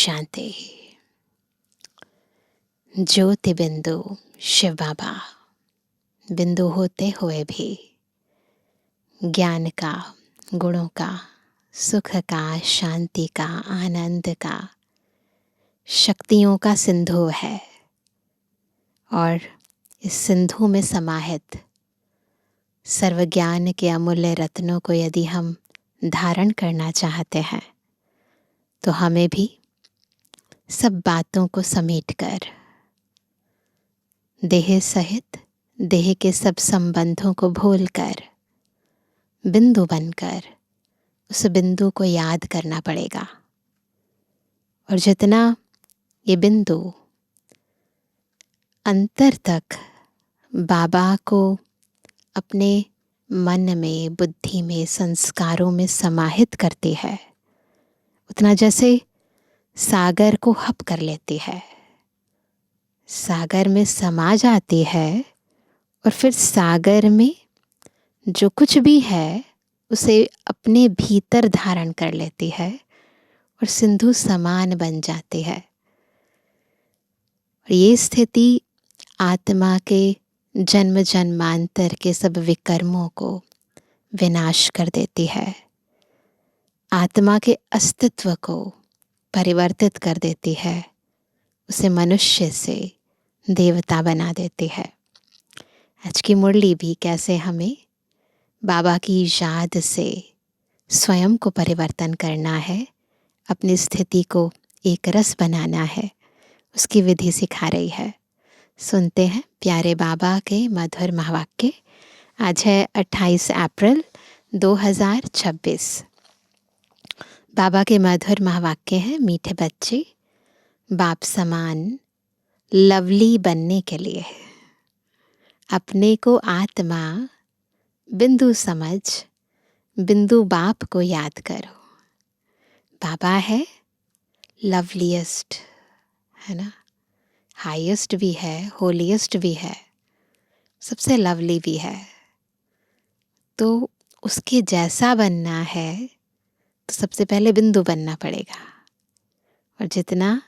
शांति। ज्योति बिंदु शिव बाबा बिंदु होते हुए भी ज्ञान का, गुणों का, सुख का, शांति का, आनंद का, शक्तियों का सिंधु है। और इस सिंधु में समाहित सर्वज्ञान के अमूल्य रत्नों को यदि हम धारण करना चाहते हैं तो हमें भी सब बातों को समेटकर देह सहित देह के सब संबंधों को भूलकर बिंदु बनकर उस बिंदु को याद करना पड़ेगा। और जितना ये बिंदु अंतर तक बाबा को अपने मन में, बुद्धि में, संस्कारों में समाहित करती है, उतना जैसे सागर को हप कर लेती है, सागर में समा जाती है और फिर सागर में जो कुछ भी है उसे अपने भीतर धारण कर लेती है और सिंधु समान बन जाती है। और ये स्थिति आत्मा के जन्म जन्मांतर के सब विकर्मों को विनाश कर देती है, आत्मा के अस्तित्व को परिवर्तित कर देती है, उसे मनुष्य से देवता बना देती है। आज की मुरली भी कैसे हमें बाबा की याद से स्वयं को परिवर्तन करना है, अपनी स्थिति को एक रस बनाना है, उसकी विधि सिखा रही है। सुनते हैं प्यारे बाबा के मधुर महावाक्य। आज है 28 अप्रैल 2026। बाबा के मधुर महावाक्य हैं, मीठे बच्चे बाप समान लवली बनने के लिए अपने को आत्मा बिंदु समझ बिंदु बाप को याद करो। बाबा है लवलीएस्ट, है ना, हाईएस्ट भी है, होलीएस्ट भी है, सबसे लवली भी है। तो उसके जैसा बनना है तो सबसे पहले बिंदु बनना पड़ेगा। और जितना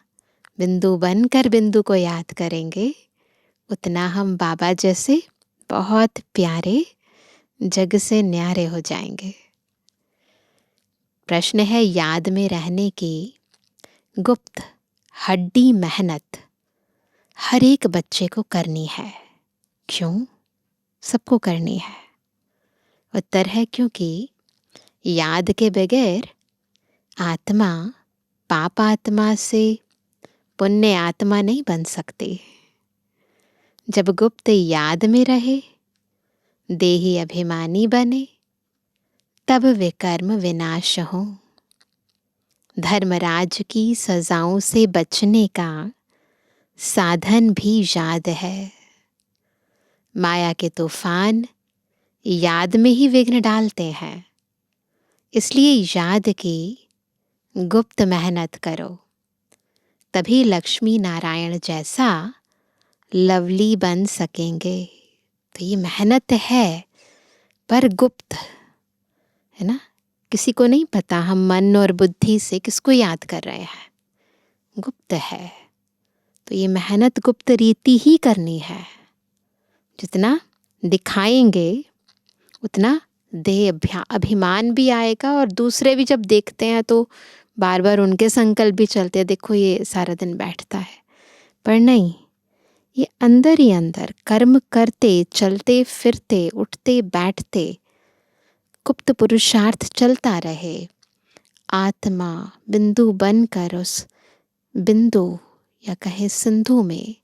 बिंदु बनकर बिंदु को याद करेंगे उतना हम बाबा जैसे बहुत प्यारे, जग से न्यारे हो जाएंगे। प्रश्न है, याद में रहने की गुप्त हड्डी मेहनत हर एक बच्चे को करनी है। क्यों सबको करनी है? उत्तर है क्योंकि याद के बगैर आत्मा पाप आत्मा से पुण्य आत्मा नहीं बन सकती। जब गुप्त याद में रहे, देही अभिमानी बने, तब विकर्म विनाश हो। धर्मराज की सजाओं से बचने का साधन भी याद है। माया के तूफान याद में ही विघ्न डालते हैं, इसलिए याद की गुप्त मेहनत करो, तभी लक्ष्मी नारायण जैसा लवली बन सकेंगे। तो ये मेहनत है पर गुप्त है ना, किसी को नहीं पता हम मन और बुद्धि से किसको याद कर रहे हैं, गुप्त है। तो ये मेहनत गुप्त रीति ही करनी है। जितना दिखाएंगे उतना देह अभिमान भी आएगा और दूसरे भी जब देखते हैं तो बार बार उनके संकल्प भी चलते हैं, देखो ये सारा दिन बैठता है। पर नहीं, ये अंदर ही अंदर कर्म करते, चलते फिरते, उठते बैठते गुप्त पुरुषार्थ चलता रहे। आत्मा बिंदु बनकर उस बिंदु या कहे सिंधु में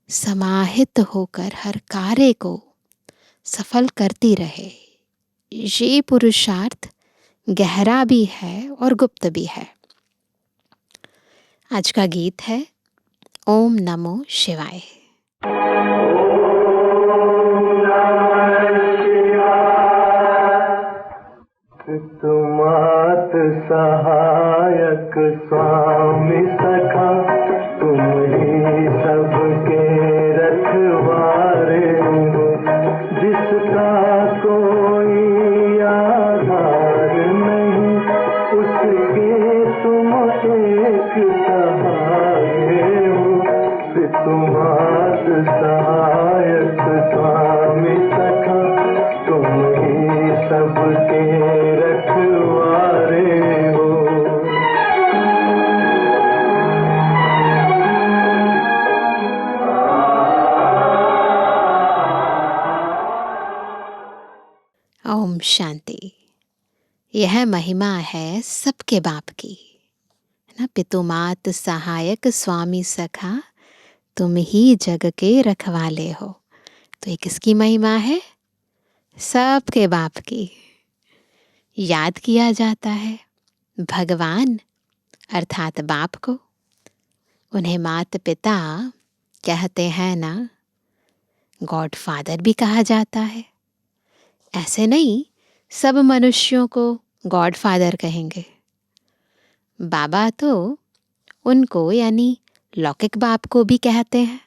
समाहित होकर हर कार्य को सफल करती रहे। ये पुरुषार्थ गहरा भी है और गुप्त भी है। आज का गीत है ओम नमो शिवाय। तुमात सहायक स्वामी सखा, तुम ही सबके रखवारे हो। जिसका कोई आधार नहीं, उसके तुम एक शांति। यह महिमा है सबके बाप की, है ना। पितुमात सहायक स्वामी सखा, तुम ही जग के रखवाले हो। तो ये किसकी महिमा है? सबके बाप की। याद किया जाता है भगवान अर्थात बाप को। उन्हें माता पिता कहते हैं ना, गॉड फादर भी कहा जाता है। ऐसे नहीं सब मनुष्यों को गॉड फादर कहेंगे। बाबा तो उनको यानी लौकिक बाप को भी कहते हैं।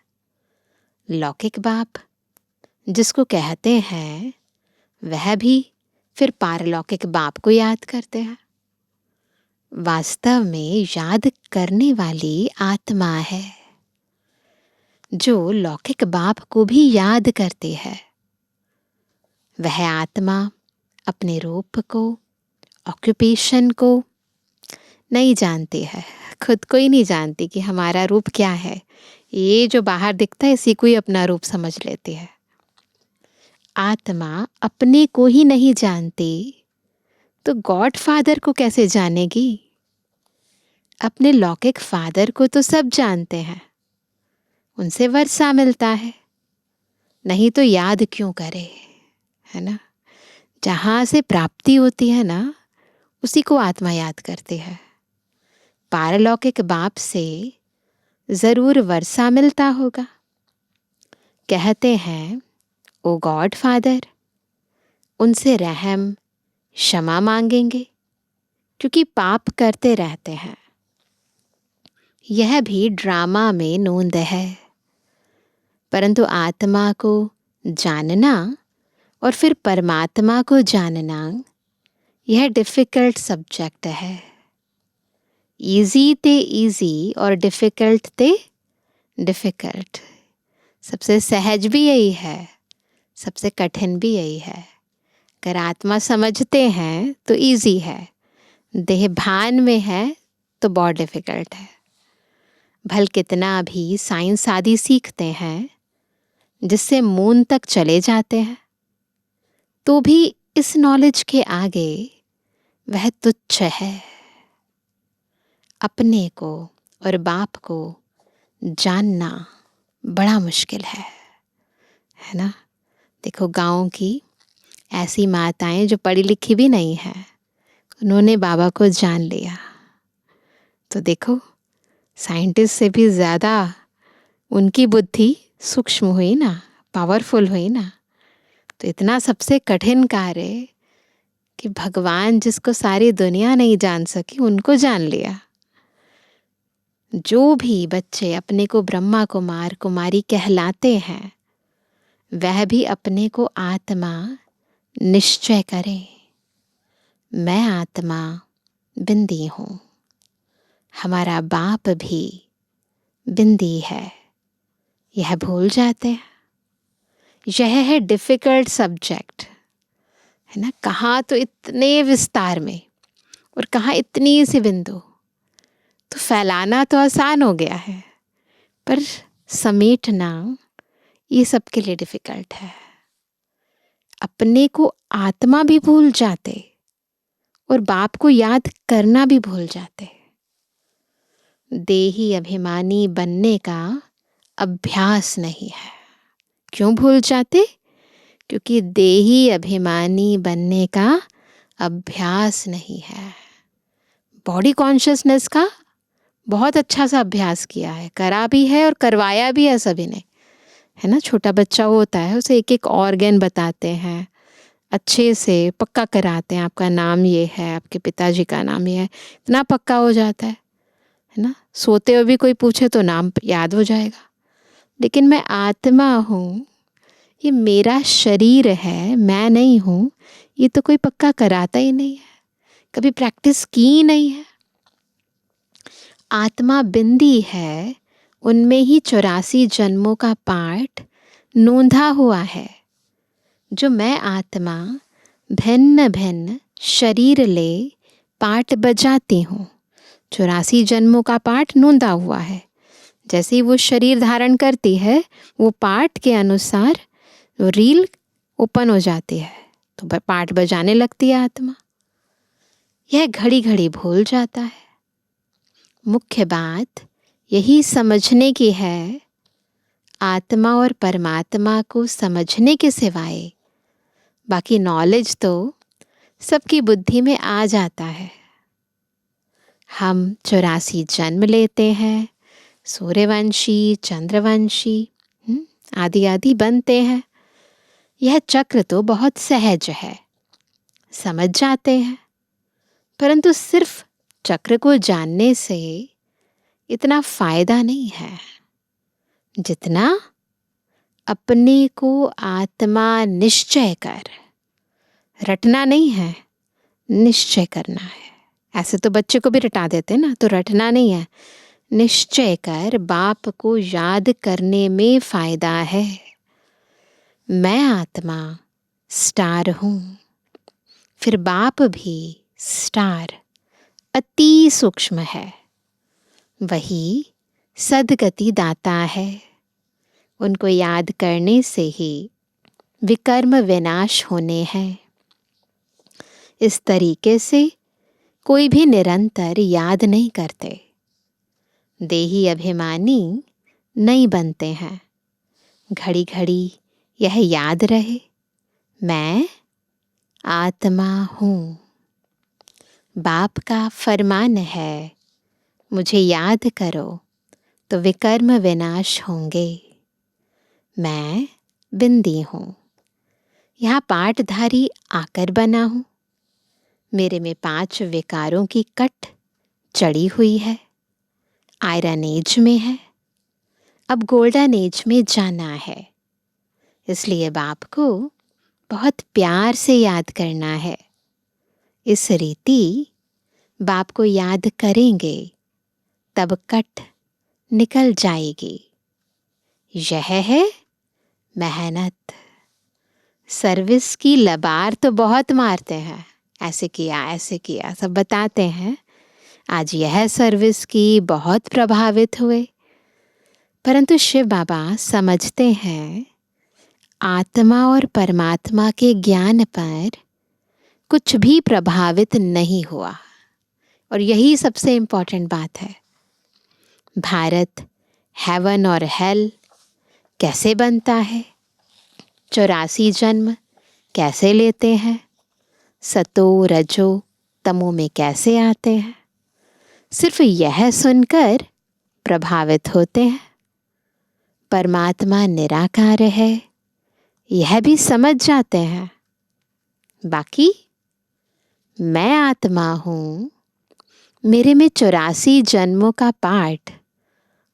लौकिक बाप जिसको कहते हैं वह भी फिर पारलौकिक बाप को याद करते हैं। वास्तव में याद करने वाली आत्मा है जो लौकिक बाप को भी याद करती है। वह आत्मा अपने रूप को, ऑक्यूपेशन को नहीं जानती है, खुद को ही नहीं जानती कि हमारा रूप क्या है। ये जो बाहर दिखता है इसी को ही अपना रूप समझ लेती है। आत्मा अपने को ही नहीं जानती तो गॉड फादर को कैसे जानेगी? अपने लौकिक फादर को तो सब जानते हैं, उनसे वर्षा मिलता है, नहीं तो याद क्यों करे, है ना। जहाँ से प्राप्ति होती है ना, उसी को आत्मा याद करती है। पारलौकिक बाप से ज़रूर वर्षा मिलता होगा। कहते हैं ओ गॉड फादर, उनसे रहम क्षमा मांगेंगे क्योंकि पाप करते रहते हैं। यह भी ड्रामा में नोंद है, परंतु आत्मा को जानना और फिर परमात्मा को जानना यह डिफ़िकल्ट सब्जेक्ट है। ईजी ते ईजी और डिफ़िकल्ट ते डिफ़िकल्ट। सबसे सहज भी यही है, सबसे कठिन भी यही है। अगर आत्मा समझते हैं तो ईजी है, देह भान में है तो बहुत डिफ़िकल्ट है। भल कितना भी साइंस आदि सीखते हैं जिससे मून तक चले जाते हैं, तो भी इस नॉलेज के आगे वह तुच्छ है। अपने को और बाप को जानना बड़ा मुश्किल है ना। देखो गाँव की ऐसी माताएं जो पढ़ी लिखी भी नहीं है, उन्होंने बाबा को जान लिया तो देखो साइंटिस्ट से भी ज़्यादा उनकी बुद्धि सूक्ष्म हुई ना, पावरफुल हुई ना। तो इतना सबसे कठिन कार्य कि भगवान जिसको सारी दुनिया नहीं जान सकी उनको जान लिया। जो भी बच्चे अपने को ब्रह्मा कुमार कुमारी कहलाते हैं वह भी अपने को आत्मा निश्चय करें। मैं आत्मा बिंदी हूँ, हमारा बाप भी बिंदी है, यह भूल जाते हैं। यह है डिफ़िकल्ट सब्जेक्ट, है ना। कहाँ तो इतने विस्तार में और कहाँ इतनी सी बिंदु। तो फैलाना तो आसान हो गया है, पर समेटना ये सबके लिए डिफ़िकल्ट है। अपने को आत्मा भी भूल जाते और बाप को याद करना भी भूल जाते। देही अभिमानी बनने का अभ्यास नहीं है। क्यों भूल जाते? क्योंकि देही अभिमानी बनने का अभ्यास नहीं है। बॉडी कॉन्शियसनेस का बहुत अच्छा सा अभ्यास किया है, करा भी है और करवाया भी है सभी ने, है ना। छोटा बच्चा होता है, उसे एक एक ऑर्गन बताते हैं, अच्छे से पक्का कराते हैं। आपका नाम ये है, आपके पिताजी का नाम ये है, इतना पक्का हो जाता है ना। सोते हुए भी कोई पूछे तो नाम याद हो जाएगा। लेकिन मैं आत्मा हूँ, ये मेरा शरीर है, मैं नहीं हूँ, ये तो कोई पक्का कराता ही नहीं है, कभी प्रैक्टिस की ही नहीं है। आत्मा बिंदी है, उनमें ही 84 जन्मों का पाठ नोंधा हुआ है। जो मैं आत्मा भिन्न भिन्न शरीर ले पाठ बजाती हूँ, 84 जन्मों का पाठ नोंधा हुआ है। जैसे ही वो शरीर धारण करती है, वो पाठ के अनुसार रील ओपन हो जाती है, तो पाठ बजाने लगती है आत्मा। यह घड़ी घड़ी भूल जाता है। मुख्य बात यही समझने की है, आत्मा और परमात्मा को समझने के सिवाय बाकी नॉलेज तो सबकी बुद्धि में आ जाता है। हम 84 जन्म लेते हैं, सूर्यवंशी, चंद्रवंशी आदि आदि बनते हैं। यह चक्र तो बहुत सहज है, समझ जाते हैं। परंतु सिर्फ चक्र को जानने से इतना फायदा नहीं है जितना अपने को आत्मा निश्चय कर, रटना नहीं है, निश्चय करना है। ऐसे तो बच्चे को भी रटा देते ना, तो रटना नहीं है, निश्चय कर बाप को याद करने में फायदा है। मैं आत्मा स्टार हूँ, फिर बाप भी स्टार अति सूक्ष्म है, वही सद्गति दाता है। उनको याद करने से ही विकर्म विनाश होने हैं। इस तरीके से कोई भी निरंतर याद नहीं करते, देही अभिमानी नहीं बनते हैं। घड़ी घड़ी यह याद रहे, मैं आत्मा हूँ। बाप का फरमान है, मुझे याद करो तो विकर्म विनाश होंगे। मैं बिंदी हूँ, यहाँ पाठधारी आकर बना हूँ। मेरे में 5 विकारों की कट चढ़ी हुई है। आयरन एज में है, अब गोल्डन एज में जाना है। इसलिए बाप को बहुत प्यार से याद करना है। इस रीति बाप को याद करेंगे तब कट निकल जाएगी। यह है मेहनत। सर्विस की लबार तो बहुत मारते हैं, ऐसे किया सब बताते हैं। आज यह सर्विस की बहुत प्रभावित हुए, परंतु शिव बाबा समझते हैं आत्मा और परमात्मा के ज्ञान पर कुछ भी प्रभावित नहीं हुआ। और यही सबसे इम्पोर्टेंट बात है। भारत हेवन और हेल कैसे बनता है, 84 जन्म कैसे लेते हैं, सतो रजो तमो में कैसे आते हैं, सिर्फ यह सुनकर प्रभावित होते हैं। परमात्मा निराकार है, यह भी समझ जाते हैं। बाकी मैं आत्मा हूँ, मेरे में 84 जन्मों का पाठ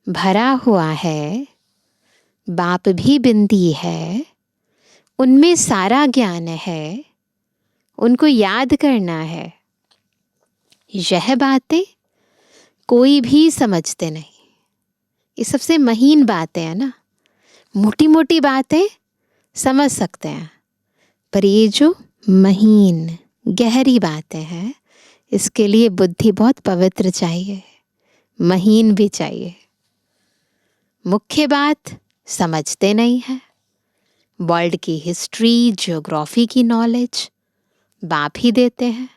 भरा हुआ है। बाप भी बिंदी है, उनमें सारा ज्ञान है, उनको याद करना है। यह बातें कोई भी समझते नहीं। ये सबसे महीन बातें हैं ना। मोटी मोटी बातें समझ सकते हैं, पर ये जो महीन गहरी बातें हैं, इसके लिए बुद्धि बहुत पवित्र चाहिए, महीन भी चाहिए। मुख्य बात समझते नहीं है। वर्ल्ड की हिस्ट्री, ज्योग्राफी की नॉलेज बाप ही देते हैं।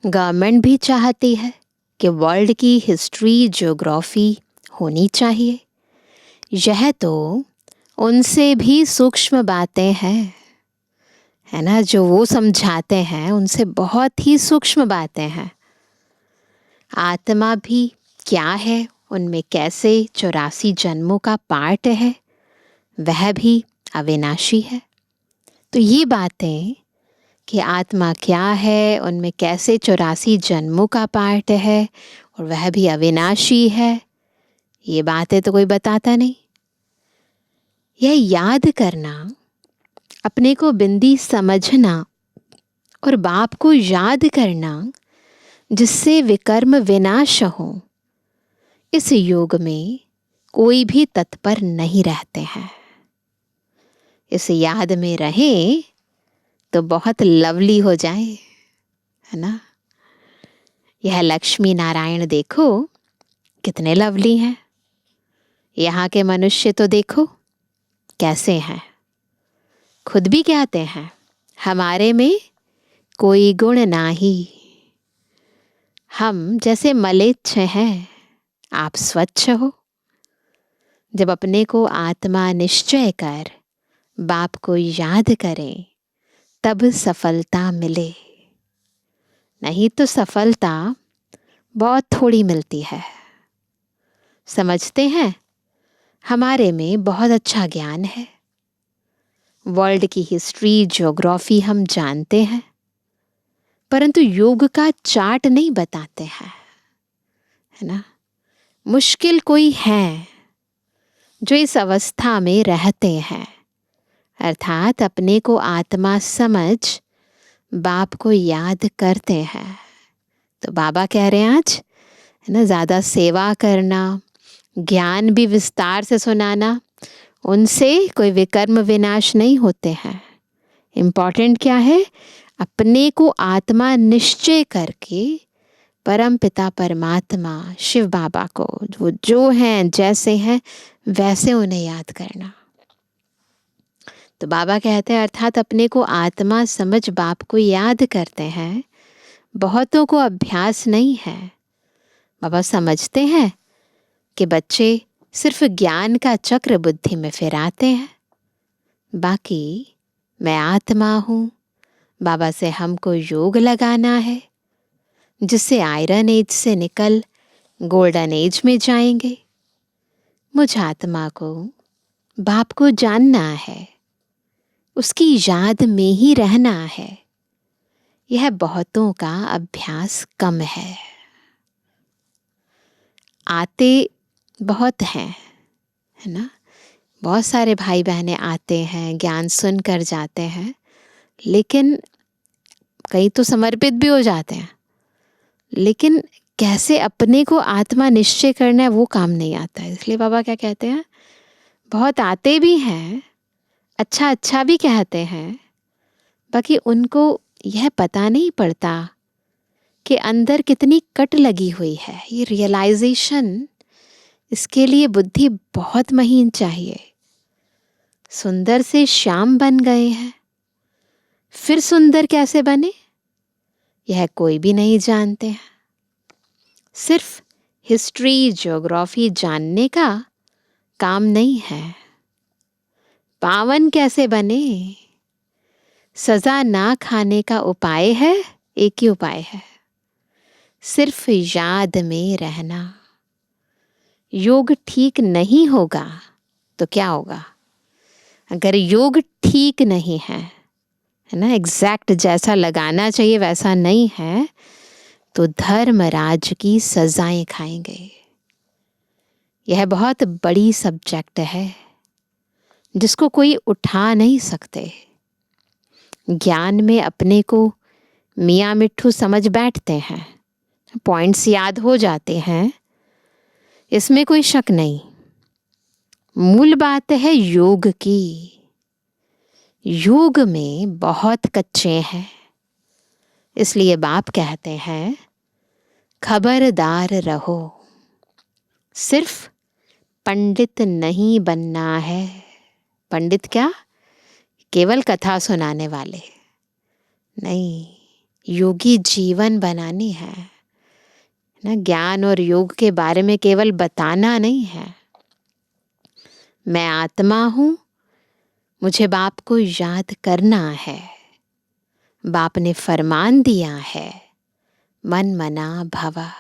गवर्नमेंट भी चाहती है कि वर्ल्ड की हिस्ट्री, ज्योग्राफी होनी चाहिए। यह तो उनसे भी सूक्ष्म बातें हैं, है ना। जो वो समझाते हैं उनसे बहुत ही सूक्ष्म बातें हैं। आत्मा भी क्या है, उनमें कैसे 84 जन्मों का पार्ट है, वह भी अविनाशी है। तो ये बातें कि आत्मा क्या है, उनमें कैसे 84 जन्मों का पार्ट है और वह भी अविनाशी है, ये बातें तो कोई बताता नहीं। यह याद करना, अपने को बिंदी समझना और बाप को याद करना जिससे विकर्म विनाश हो, इस योग में कोई भी तत्पर नहीं रहते हैं। इस याद में रहें तो बहुत लवली हो जाए, है ना। यह लक्ष्मी नारायण देखो कितने लवली हैं। यहाँ के मनुष्य तो देखो कैसे हैं, खुद भी कहते हैं हमारे में कोई गुण नाही, हम जैसे मलेच्छ हैं, आप स्वच्छ हो। जब अपने को आत्मा निश्चय कर बाप को याद करें तब सफलता मिले, नहीं तो सफलता बहुत थोड़ी मिलती है। समझते हैं हमारे में बहुत अच्छा ज्ञान है, वर्ल्ड की हिस्ट्री ज्योग्राफी हम जानते हैं, परंतु योग का चार्ट नहीं बताते हैं, है ना। मुश्किल कोई है जो इस अवस्था में रहते हैं, अर्थात अपने को आत्मा समझ बाप को याद करते हैं। तो बाबा कह रहे हैं आज, है ना, ज़्यादा सेवा करना, ज्ञान भी विस्तार से सुनाना, उनसे कोई विकर्म विनाश नहीं होते हैं। इम्पॉर्टेंट क्या है, अपने को आत्मा निश्चय करके परम पिता परमात्मा शिव बाबा को, वो जो हैं जैसे हैं वैसे उन्हें याद करना। तो बाबा कहते हैं अर्थात अपने को आत्मा समझ बाप को याद करते हैं। बहुतों को अभ्यास नहीं है। बाबा समझते हैं कि बच्चे सिर्फ ज्ञान का चक्र बुद्धि में फिराते हैं, बाकी मैं आत्मा हूँ, बाबा से हमको योग लगाना है जिससे आयरन एज से निकल गोल्डन एज में जाएंगे। मुझ आत्मा को बाप को जानना है, उसकी याद में ही रहना है। यह बहुतों का अभ्यास कम है। आते बहुत हैं, है ना, बहुत सारे भाई बहनें आते हैं, ज्ञान सुन कर जाते हैं, लेकिन कई तो समर्पित भी हो जाते हैं, लेकिन कैसे अपने को आत्मा निश्चय करना है वो काम नहीं आता है। इसलिए बाबा क्या कहते हैं, बहुत आते भी हैं, अच्छा अच्छा भी कहते हैं, बाकी उनको यह पता नहीं पड़ता कि अंदर कितनी कट लगी हुई है। ये रियलाइजेशन, इसके लिए बुद्धि बहुत महीन चाहिए। सुंदर से श्याम बन गए हैं, फिर सुंदर कैसे बने यह कोई भी नहीं जानते हैं। सिर्फ हिस्ट्री ज्योग्राफी जानने का काम नहीं है। पावन कैसे बने, सजा ना खाने का उपाय है, एक ही उपाय है, सिर्फ याद में रहना। योग ठीक नहीं होगा तो क्या होगा, अगर योग ठीक नहीं है ना, एग्जैक्ट जैसा लगाना चाहिए वैसा नहीं है, तो धर्मराज की सजाएं खाएंगे। यह बहुत बड़ी सब्जेक्ट है जिसको कोई उठा नहीं सकते। ज्ञान में अपने को मियाँ मिट्ठू समझ बैठते हैं, पॉइंट्स याद हो जाते हैं, इसमें कोई शक नहीं। मूल बात है योग की। योग में बहुत कच्चे हैं, इसलिए बाप कहते हैं खबरदार रहो, सिर्फ पंडित नहीं बनना है। पंडित क्या, केवल कथा सुनाने वाले नहीं, योगी जीवन बनानी है ना। ज्ञान और योग के बारे में केवल बताना नहीं है। मैं आत्मा हूँ, मुझे बाप को याद करना है। बाप ने फरमान दिया है मन मना भवा,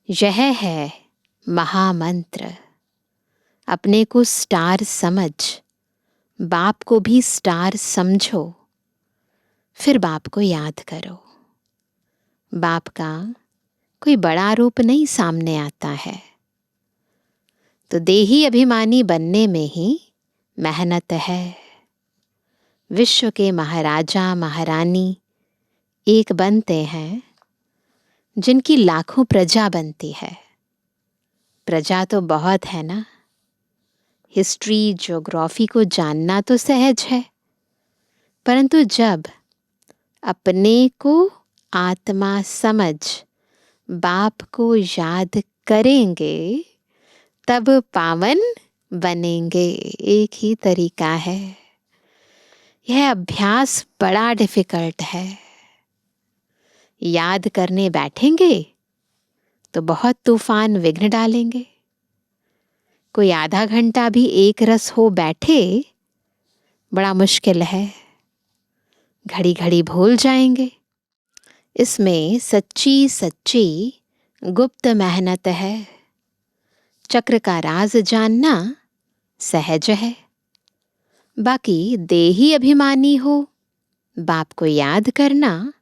यह है महामंत्र। अपने को स्टार समझ बाप को भी स्टार समझो, फिर बाप को याद करो। बाप का कोई बड़ा रूप नहीं सामने आता है, तो देही अभिमानी बनने में ही मेहनत है। विश्व के महाराजा महारानी एक बनते हैं जिनकी लाखों प्रजा बनती है। प्रजा तो बहुत है ना, हिस्ट्री ज्योग्राफी को जानना तो सहज है, परंतु जब अपने को आत्मा समझ बाप को याद करेंगे तब पावन बनेंगे। एक ही तरीका है, यह अभ्यास बड़ा डिफिकल्ट है। याद करने बैठेंगे तो बहुत तूफान विघ्न डालेंगे। कोई आधा घंटा भी एक रस हो बैठे बड़ा मुश्किल है, घड़ी घड़ी भूल जाएंगे। इसमें सच्ची सच्ची गुप्त मेहनत है। चक्र का राज जानना सहज है। बाकी देही अभिमानी हो बाप को याद करना,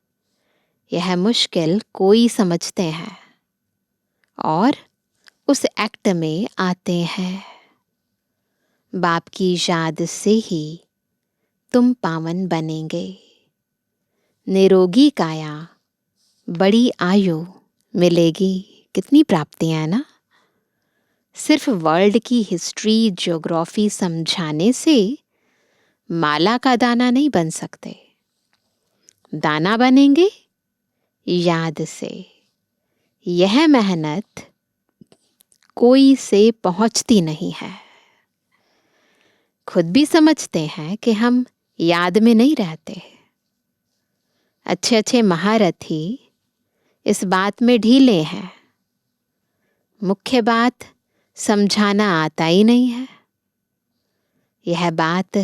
यह मुश्किल कोई समझते हैं और उस एक्ट में आते हैं। बाप की याद से ही तुम पावन बनेंगे। निरोगी काया, बड़ी आयु मिलेगी। कितनी प्राप्तियां ना। सिर्फ वर्ल्ड की हिस्ट्री ज्योग्राफी समझाने से माला का दाना नहीं बन सकते। दाना बनेंगे याद से। यह मेहनत कोई से पहुंचती नहीं है। खुद भी समझते हैं कि हम याद में नहीं रहते। अच्छे अच्छे महारथी इस बात में ढीले हैं। मुख्य बात समझाना आता ही नहीं है। यह बात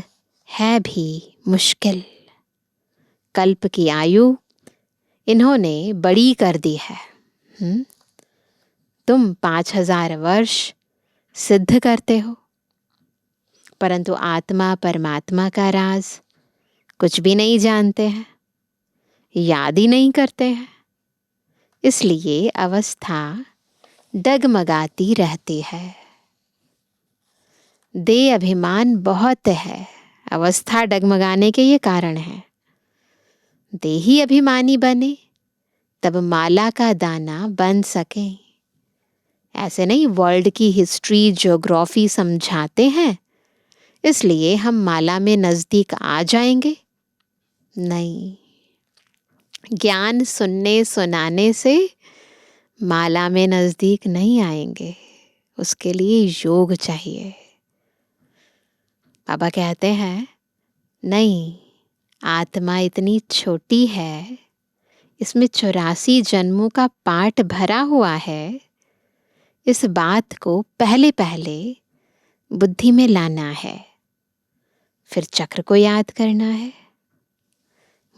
है भी मुश्किल। कल्प की आयु इन्होंने बड़ी कर दी है। तुम 5000 वर्ष सिद्ध करते हो, परंतु आत्मा परमात्मा का राज कुछ भी नहीं जानते हैं, याद ही नहीं करते हैं। इसलिए अवस्था डगमगाती रहती है। देह अभिमान बहुत है, अवस्था डगमगाने के ये कारण है। देही अभिमानी बने तब माला का दाना बन सके। ऐसे नहीं वर्ल्ड की हिस्ट्री ज्योग्राफी समझाते हैं इसलिए हम माला में नजदीक आ जाएंगे। नहीं, ज्ञान सुनने सुनाने से माला में नजदीक नहीं आएंगे। उसके लिए योग चाहिए। बाबा कहते हैं नहीं, आत्मा इतनी छोटी है, इसमें 84 जन्मों का पाठ भरा हुआ है। इस बात को पहले पहले बुद्धि में लाना है, फिर चक्र को याद करना है।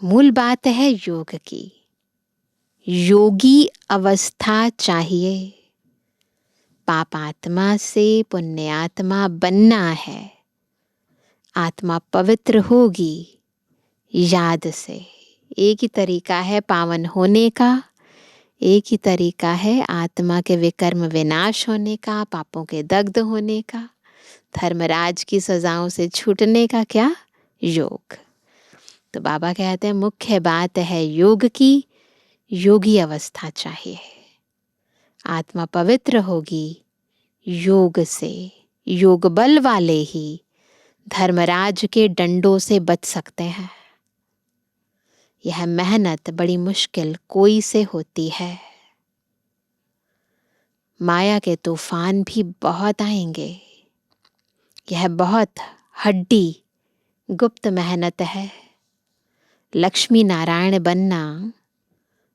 मूल बात है योग की। योगी अवस्था चाहिए। पापात्मा से पुण्यात्मा बनना है। आत्मा पवित्र होगी याद से। एक ही तरीका है पावन होने का, एक ही तरीका है आत्मा के विकर्म विनाश होने का, पापों के दग्ध होने का, धर्मराज की सजाओं से छूटने का। क्या? योग। तो बाबा कहते हैं मुख्य बात है योग की। योगी अवस्था चाहिए। आत्मा पवित्र होगी योग से। योग बल वाले ही धर्मराज के डंडों से बच सकते हैं। यह मेहनत बड़ी मुश्किल कोई से होती है। माया के तूफान भी बहुत आएंगे। यह बहुत हड्डी गुप्त मेहनत है। लक्ष्मी नारायण बनना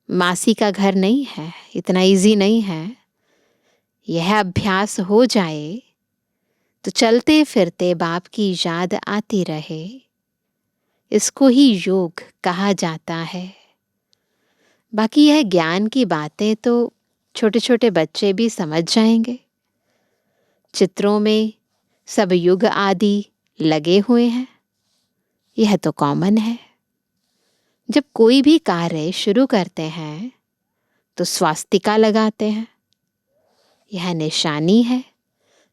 मासी का घर नहीं है, इतना इजी नहीं है। यह अभ्यास हो जाए तो चलते फिरते बाप की याद आती रहे। इसको ही योग कहा जाता है। बाकी यह ज्ञान की बातें तो छोटे छोटे बच्चे भी समझ जाएंगे। चित्रों में सब युग आदि लगे हुए हैं, यह तो कॉमन है। जब कोई भी कार्य शुरू करते हैं तो स्वास्तिका लगाते हैं। यह निशानी है।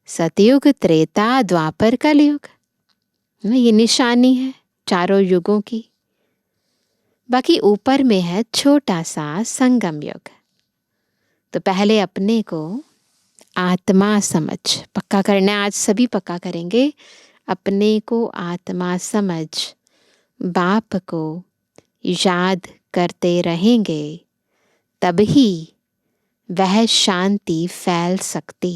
सतयुग, त्रेता, द्वापर, कलयुग, ये निशानी है चारों युगों की। बाकी ऊपर में है छोटा सा संगम युग। तो पहले अपने को आत्मा समझ पक्का करना है। आज सभी पक्का करेंगे। अपने को आत्मा समझ बाप को याद करते रहेंगे, तभी वह शांति फैल सकती।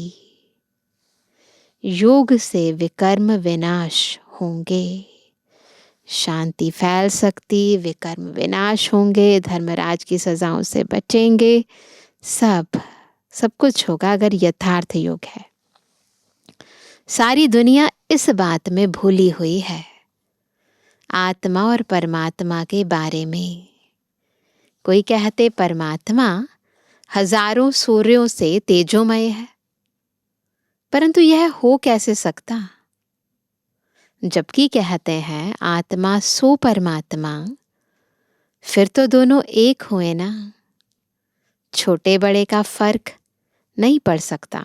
योग से विकर्म विनाश होंगे। शांति फैल सकती, विकर्म विनाश होंगे, धर्मराज की सजाओं से बचेंगे, सब सब कुछ होगा अगर यथार्थ योग है। सारी दुनिया इस बात में भूली हुई है, आत्मा और परमात्मा के बारे में। कोई कहते परमात्मा हजारों सूर्यों से तेजोमय है, परंतु यह हो कैसे सकता? जबकि कहते हैं आत्मा सो परमात्मा, फिर तो दोनों एक हुए ना। छोटे बड़े का फर्क नहीं पड़ सकता।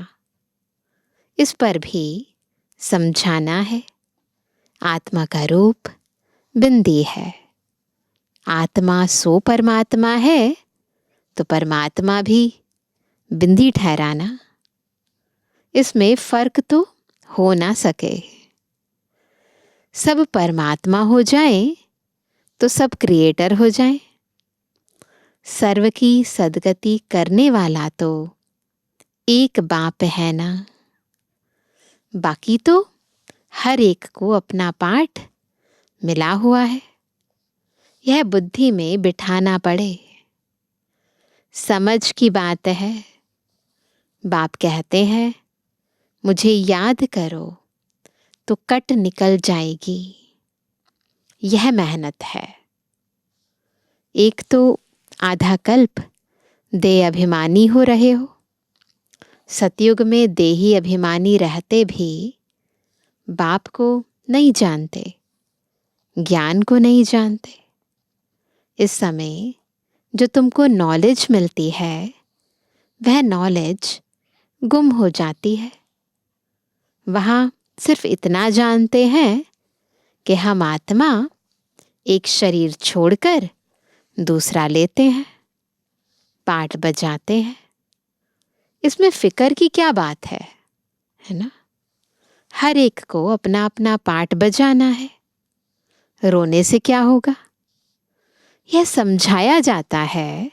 इस पर भी समझाना है। आत्मा का रूप बिंदी है। आत्मा सो परमात्मा है तो परमात्मा भी बिंदी ठहराना। इसमें फर्क तो हो ना सके। सब परमात्मा हो जाए तो सब क्रिएटर हो जाए। सर्व की सदगति करने वाला तो एक बाप है ना। बाकी तो हर एक को अपना पाठ मिला हुआ है। यह बुद्धि में बिठाना पड़े। समझ की बात है। बाप कहते हैं मुझे याद करो तो कट निकल जाएगी। यह मेहनत है। एक तो आधा कल्प देह अभिमानी हो रहे हो। सतयुग में देही अभिमानी रहते भी बाप को नहीं जानते, ज्ञान को नहीं जानते। इस समय जो तुमको नॉलेज मिलती है वह नॉलेज गुम हो जाती है। वहाँ सिर्फ इतना जानते हैं कि हम आत्मा एक शरीर छोड़कर दूसरा लेते हैं, पाठ बजाते हैं। इसमें फिक्र की क्या बात है ना? हर एक को अपना अपना पाठ बजाना है। रोने से क्या होगा? यह समझाया जाता है।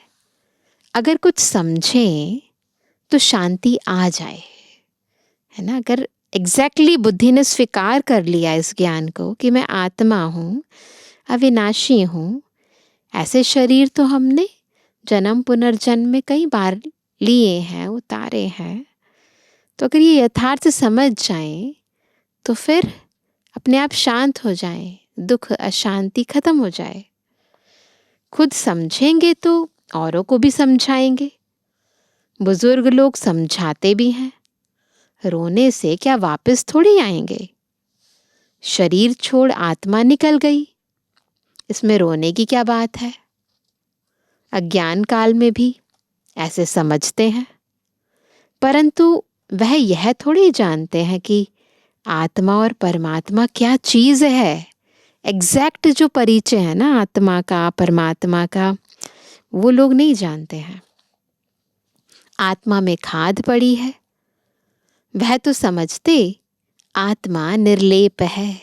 अगर कुछ समझें तो शांति आ जाए, है ना। अगर एग्जैक्टली बुद्धि ने स्वीकार कर लिया इस ज्ञान को कि मैं आत्मा हूँ, अविनाशी हूँ। ऐसे शरीर तो हमने जन्म पुनर्जन्म में कई बार लिए हैं, उतारे हैं। तो अगर ये यथार्थ समझ जाए तो फिर अपने आप शांत हो जाए, दुख अशांति खत्म हो जाए। खुद समझेंगे तो औरों को भी समझाएंगे। बुजुर्ग लोग समझाते भी हैं। रोने से क्या वापस थोड़ी आएंगे? शरीर छोड़ आत्मा निकल गई, इसमें रोने की क्या बात है? अज्ञान काल में भी ऐसे समझते हैं, परंतु वह यह थोड़ी जानते हैं कि आत्मा और परमात्मा क्या चीज है। एग्जैक्ट जो परिचय है ना आत्मा का परमात्मा का, वो लोग नहीं जानते हैं। आत्मा में खाद पड़ी है, वह तो समझते आत्मा निर्लेप है।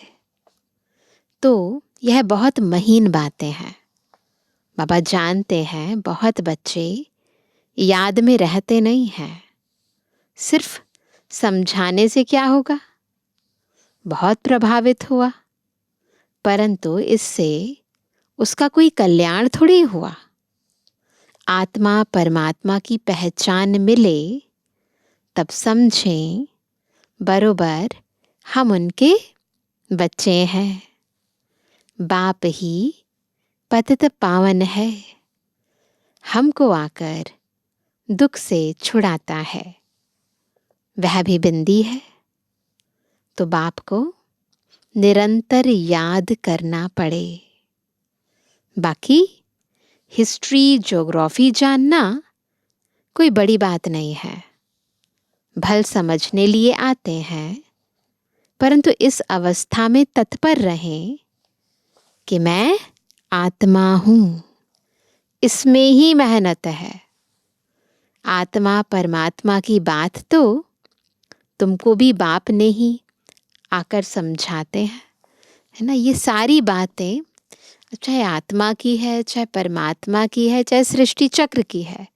तो यह बहुत महीन बातें हैं। बाबा जानते हैं बहुत बच्चे याद में रहते नहीं हैं। सिर्फ समझाने से क्या होगा? बहुत प्रभावित हुआ, परंतु इससे उसका कोई कल्याण थोड़ी हुआ। आत्मा परमात्मा की पहचान मिले तब समझें बरोबर हम उनके बच्चे हैं। बाप ही पतित पावन है, हमको आकर दुख से छुड़ाता है। वह भी बिंदी है, तो बाप को निरंतर याद करना पड़े। बाकी हिस्ट्री ज्योग्राफी जानना कोई बड़ी बात नहीं है। भल समझने लिए आते हैं, परंतु इस अवस्था में तत्पर रहें कि मैं आत्मा हूँ। इसमें ही मेहनत है। आत्मा परमात्मा की बात तो तुमको भी बाप ने ही आकर समझाते हैं, है ना। ये सारी बातें चाहे आत्मा की है, चाहे परमात्मा की है, चाहे सृष्टि चक्र की है,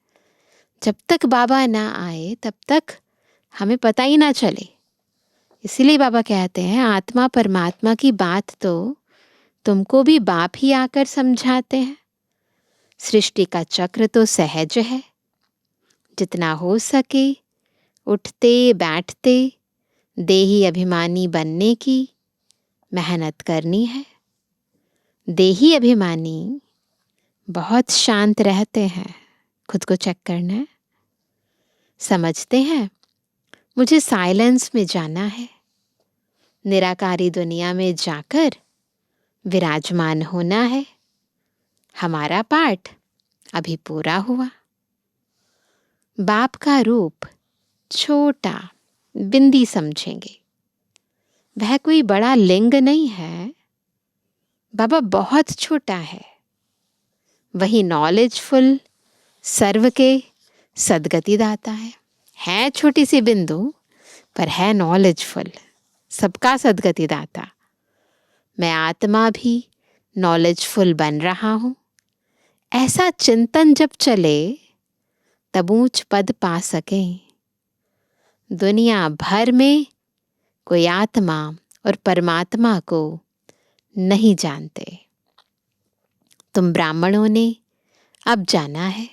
जब तक बाबा ना आए तब तक हमें पता ही ना चले। इसीलिए बाबा कहते हैं आत्मा परमात्मा की बात तो तुमको भी बाप ही आकर समझाते हैं। सृष्टि का चक्र तो सहज है, जितना हो सके उठते बैठते देही अभिमानी बनने की मेहनत करनी है। देही अभिमानी बहुत शांत रहते हैं। खुद को चेक करना है। समझते हैं मुझे साइलेंस में जाना है, निराकारी दुनिया में जाकर विराजमान होना है। हमारा पाठ अभी पूरा हुआ। बाप का रूप छोटा बिंदी समझेंगे। वह कोई बड़ा लिंग नहीं है। बाबा बहुत छोटा है। वही नॉलेजफुल सर्व के सदगति दाता है छोटी सी बिंदु पर है नॉलेजफुल, सबका सदगति दाता। मैं आत्मा भी नॉलेजफुल बन रहा हूँ। ऐसा चिंतन जब चले तब ऊंच पद पा सकें। दुनिया भर में कोई आत्मा और परमात्मा को नहीं जानते। तुम ब्राह्मणों ने अब जाना है।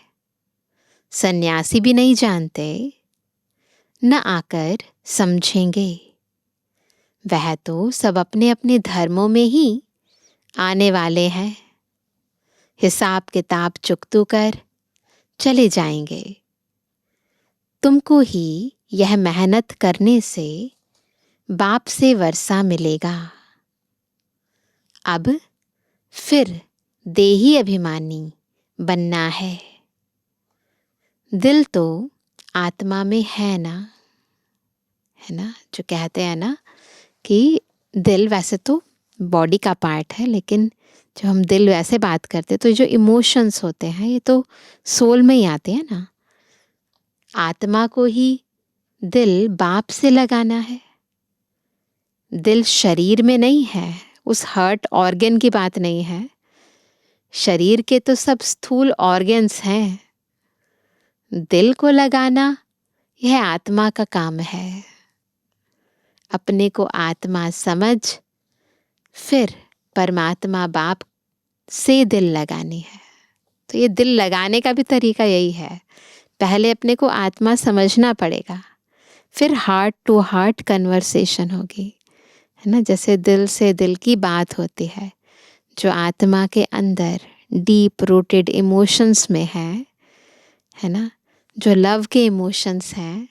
सन्यासी भी नहीं जानते, न आकर समझेंगे। वह तो सब अपने अपने धर्मों में ही आने वाले हैं। हिसाब किताब चुकतू कर चले जाएंगे। तुमको ही यह मेहनत करने से बाप से वर्षा मिलेगा। अब फिर देही अभिमानी बनना है। दिल तो आत्मा में है ना, जो कहते हैं ना कि दिल वैसे तो बॉडी का पार्ट है, लेकिन जब हम दिल वैसे बात करते तो जो इमोशंस होते हैं ये तो सोल में ही आते हैं ना। आत्मा को ही दिल बाप से लगाना है। दिल शरीर में नहीं है, उस हर्ट ऑर्गन की बात नहीं है। शरीर के तो सब स्थूल ऑर्गन्स हैं। दिल को लगाना यह आत्मा का काम है। अपने को आत्मा समझ फिर परमात्मा बाप से दिल लगानी है। तो ये दिल लगाने का भी तरीका यही है। पहले अपने को आत्मा समझना पड़ेगा, फिर हार्ट टू हार्ट कन्वर्सेशन होगी, है ना। जैसे दिल से दिल की बात होती है, जो आत्मा के अंदर डीप रूटेड इमोशंस में है ना, जो लव के इमोशंस हैं,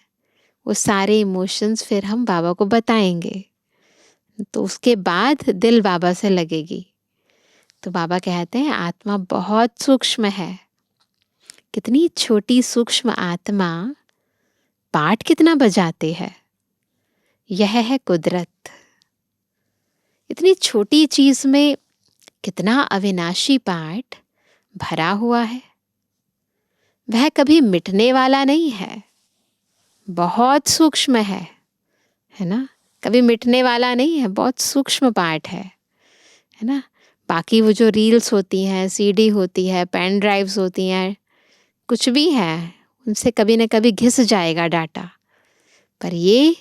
वो सारे इमोशंस फिर हम बाबा को बताएंगे। तो उसके बाद दिल बाबा से लगेगी। तो बाबा कहते हैं आत्मा बहुत सूक्ष्म है। कितनी छोटी सूक्ष्म आत्मा पाठ कितना बजाते है। यह है कुदरत। इतनी छोटी चीज में कितना अविनाशी पाठ भरा हुआ है। वह कभी मिटने वाला नहीं है, बहुत सूक्ष्म है ना। कभी मिटने वाला नहीं है, बहुत सूक्ष्म पार्ट है ना। बाकी वो जो रील्स होती हैं, सीडी होती है, पेन ड्राइव्स होती हैं, कुछ भी है, उनसे कभी न कभी घिस जाएगा डाटा। पर ये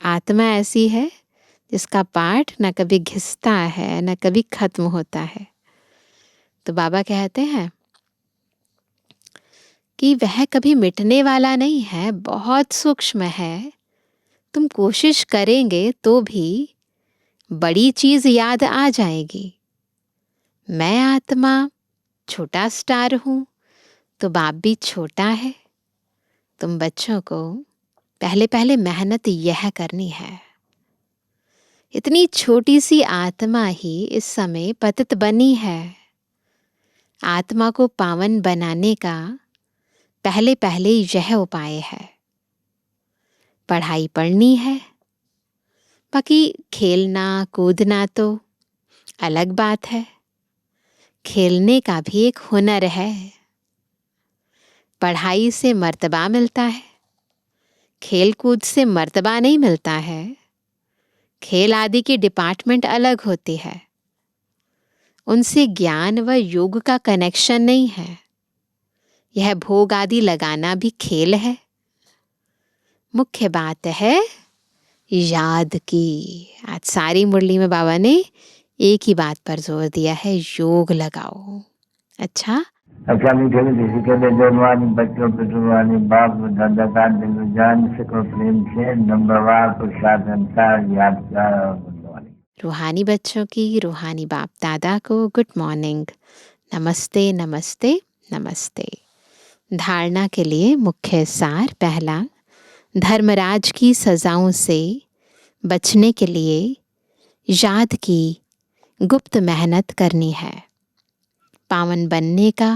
आत्मा ऐसी है जिसका पार्ट न कभी घिसता है न कभी खत्म होता है। तो बाबा कहते हैं कि वह कभी मिटने वाला नहीं है, बहुत सूक्ष्म है। तुम कोशिश करेंगे तो भी बड़ी चीज याद आ जाएगी। मैं आत्मा छोटा स्टार हूं तो बाप भी छोटा है। तुम बच्चों को पहले पहले मेहनत यह करनी है। इतनी छोटी सी आत्मा ही इस समय पतित बनी है। आत्मा को पावन बनाने का पहले पहले यह उपाय है। पढ़ाई पढ़नी है, बाकी खेलना कूदना तो अलग बात है। खेलने का भी एक हुनर है। पढ़ाई से मर्तबा मिलता है, खेल कूद से मर्तबा नहीं मिलता है। खेल आदि की डिपार्टमेंट अलग होती है, उनसे ज्ञान व योग का कनेक्शन नहीं है। यह भोग आदि लगाना भी खेल है। मुख्य बात है याद की। आज सारी मुरली में बाबा ने एक ही बात पर जोर दिया है, योग लगाओ। अच्छा, मीठे मीठे कहते जवानी बच्चों पे जुबानी बाप दादा का दिल जान सको प्रेम से नंबरवार पुरुषार्थ संसार याद कर। रूहानी बच्चों की रूहानी बाप दादा को गुड मॉर्निंग, नमस्ते नमस्ते नमस्ते। धारणा के लिए मुख्य सार। पहला, धर्मराज की सजाओं से बचने के लिए याद की गुप्त मेहनत करनी है। पावन बनने का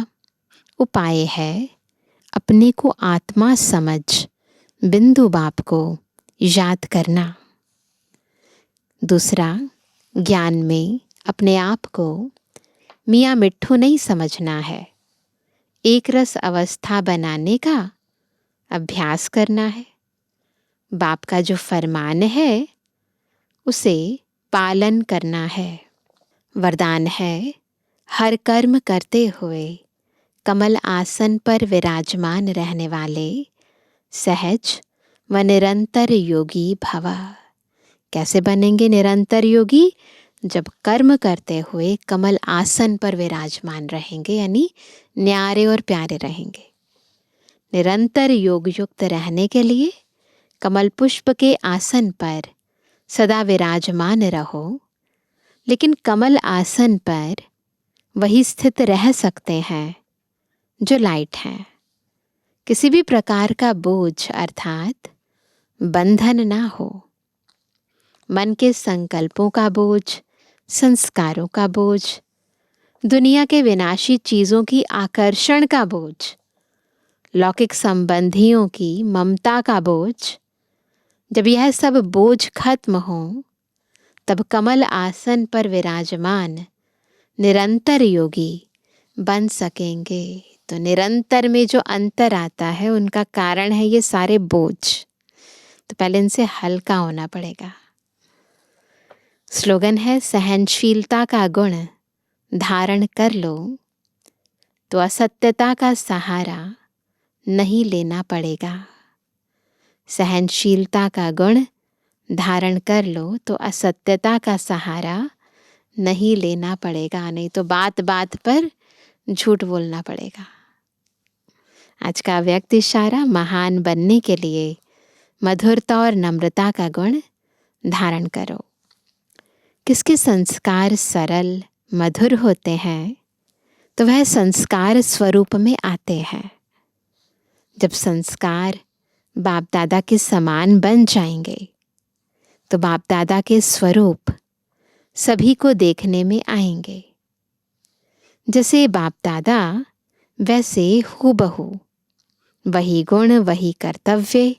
उपाय है अपने को आत्मा समझ बिंदु बाप को याद करना। दूसरा, ज्ञान में अपने आप को मियाँ मिट्ठू नहीं समझना है। एक रस अवस्था बनाने का अभ्यास करना है। बाप का जो फरमान है उसे पालन करना है। वरदान है हर कर्म करते हुए कमल आसन पर विराजमान रहने वाले सहज व निरंतर योगी भव। कैसे बनेंगे निरंतर योगी? जब कर्म करते हुए कमल आसन पर विराजमान रहेंगे, यानी न्यारे और प्यारे रहेंगे। निरंतर योग युक्त रहने के लिए कमल पुष्प के आसन पर सदा विराजमान रहो। लेकिन कमल आसन पर वही स्थित रह सकते हैं जो लाइट हैं। किसी भी प्रकार का बोझ अर्थात बंधन ना हो। मन के संकल्पों का बोझ, संस्कारों का बोझ, दुनिया के विनाशी चीज़ों की आकर्षण का बोझ, लौकिक संबंधियों की ममता का बोझ। जब यह सब बोझ खत्म हो तब कमल आसन पर विराजमान निरंतर योगी बन सकेंगे। तो निरंतर में जो अंतर आता है उनका कारण है ये सारे बोझ। तो पहले इनसे हल्का होना पड़ेगा। स्लोगन है सहनशीलता का गुण धारण कर लो तो असत्यता का सहारा नहीं लेना पड़ेगा। सहनशीलता का गुण धारण कर लो तो असत्यता का सहारा नहीं लेना पड़ेगा। नहीं तो बात बात पर झूठ बोलना पड़ेगा। आज का व्यक्त इशारा, महान बनने के लिए मधुरता और नम्रता का गुण धारण करो। किसके संस्कार सरल मधुर होते हैं तो वह संस्कार स्वरूप में आते हैं। जब संस्कार बाप दादा के समान बन जाएंगे तो बाप दादा के स्वरूप सभी को देखने में आएंगे। जैसे बाप दादा वैसे हूबहू, वही गुण, वही कर्तव्य,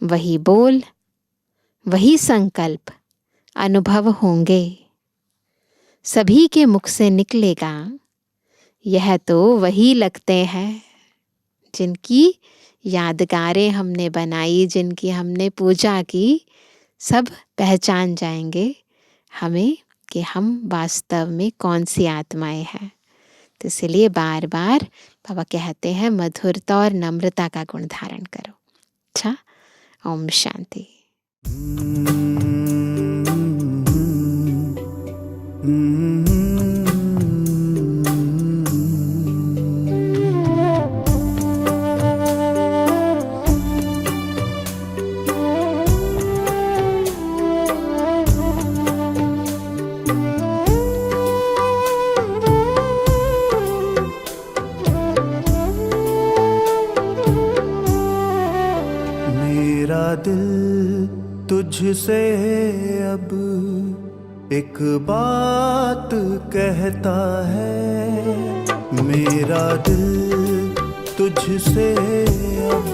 वही बोल, वही संकल्प अनुभव होंगे। सभी के मुख से निकलेगा, यह तो वही लगते हैं जिनकी यादगारें हमने बनाई, जिनकी हमने पूजा की। सब पहचान जाएंगे हमें कि हम वास्तव में कौन सी आत्माएं हैं। तो इसलिए बार बार बाबा कहते हैं मधुरता और नम्रता का गुण धारण करो। अच्छा, ओम शांति। दिल तुझसे अब एक बात कहता है। मेरा दिल तुझसे अब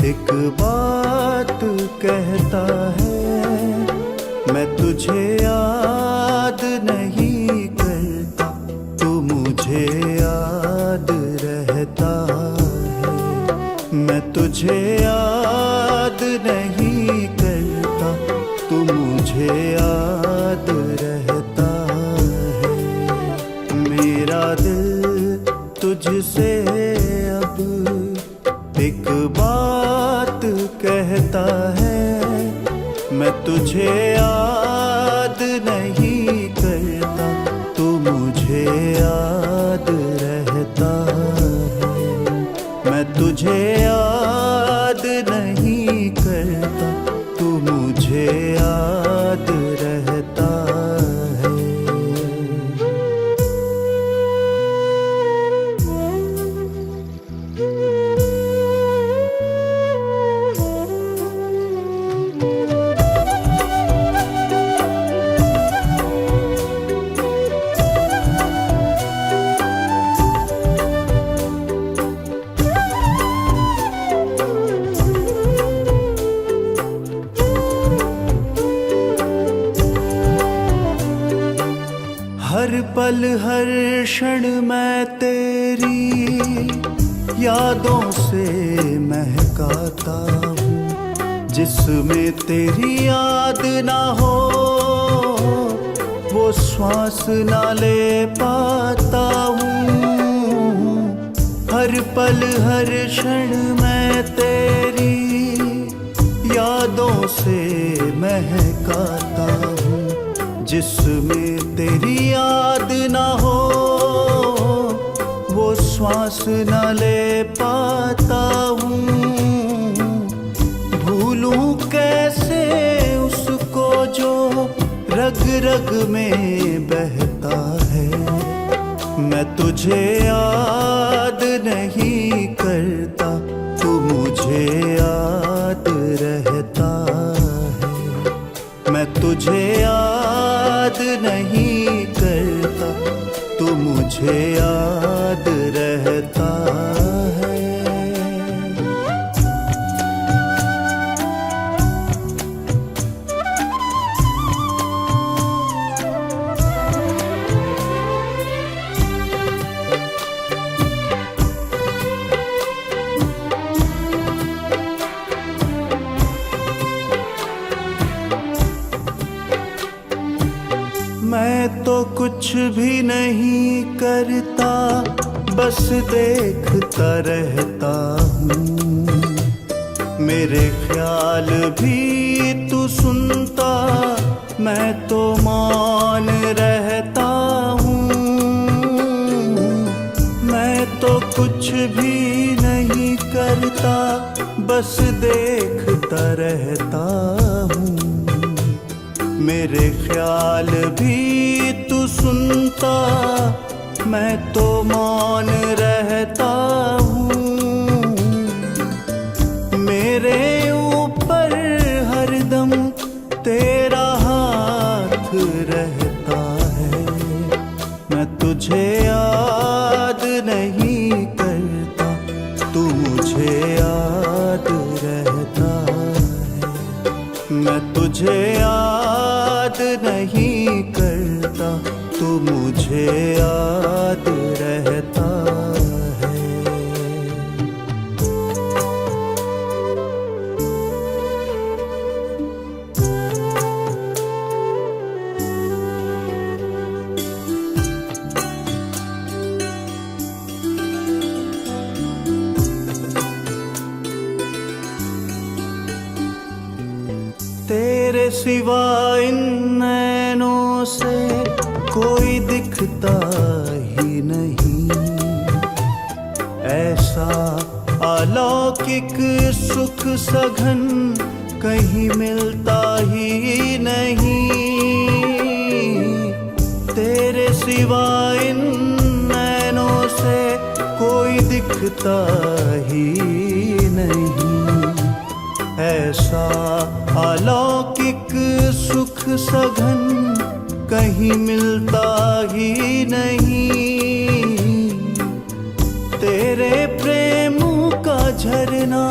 एक बात कहता है। मैं तुझे याद नहीं करता, तू मुझे याद रहता है। मैं तुझे याद नहीं करता, तू मुझे याद रहता है। मेरा दिल तुझसे अब एक बात कहता है। मैं तुझे याद नहीं करता, मुझे याद रहता है, मैं तुझे याद नहीं करता, तू मुझे याद रहता है। हर पल हर क्षण मैं तेरी यादों से महकाता हूँ, जिसमें तेरी याद ना हो वो श्वास ना ले पाता हूँ। हर पल हर क्षण मैं तेरी यादों से महकाता हूँ, जिसमें तेरी याद ना हो वो श्वास ना ले पाता हूँ। भूलूं कैसे उसको जो रग रग में बहता है, मैं तुझे याद नहीं करता, तू मुझे याद रहता है। मैं तुझे याद नहीं करता, तू मुझे याद रहता है। मैं तो कुछ भी नहीं करता, बस देखता रहता हूँ। मेरे ख्याल भी तू सुनता, मैं तो मौन रहता हूँ। मैं तो कुछ भी नहीं करता, बस देखता रहता हूँ। मेरे ख्याल भी तू सुनता, मैं तो मौन रहता हूँ। मेरे ऊपर हरदम तेरा हाथ रहता है, मैं तुझे याद नहीं करता, तू मुझे याद रहता है। मैं तुझे याद नहीं करता, तू मुझे याद रहता है। तेरे सिवा इन नैनों से कोई दिखता ही नहीं, ऐसा अलौकिक सुख सघन कहीं मिलता ही नहीं। तेरे सिवा इन नैनों से कोई दिखता ही नहीं, ऐसा अलौकिक सुख सघन कहीं मिलता ही नहीं। तेरे प्रेम का झरना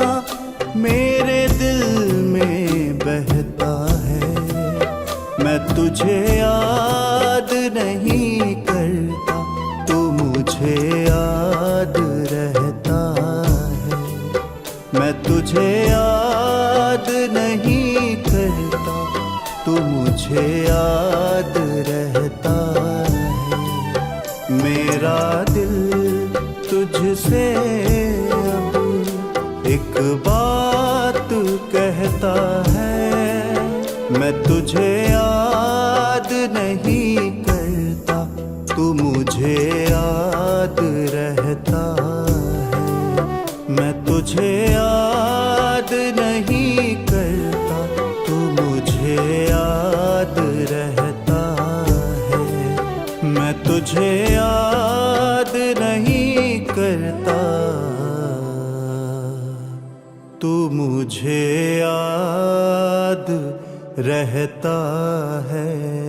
मेरे दिल में बहता है, मैं तुझे याद नहीं करता, तू मुझे याद रहता है। मैं तुझे याद नहीं करता, तू मुझे याद रहता है। मेरा दिल तुझसे अब एक बात कहता है, मैं तुझे याद नहीं करता, तू मुझे याद रहता है, मैं तुझे याद नहीं करता, तू मुझे याद रहता है, मैं तुझे याद नहीं करता, तू मुझे याद रहता है।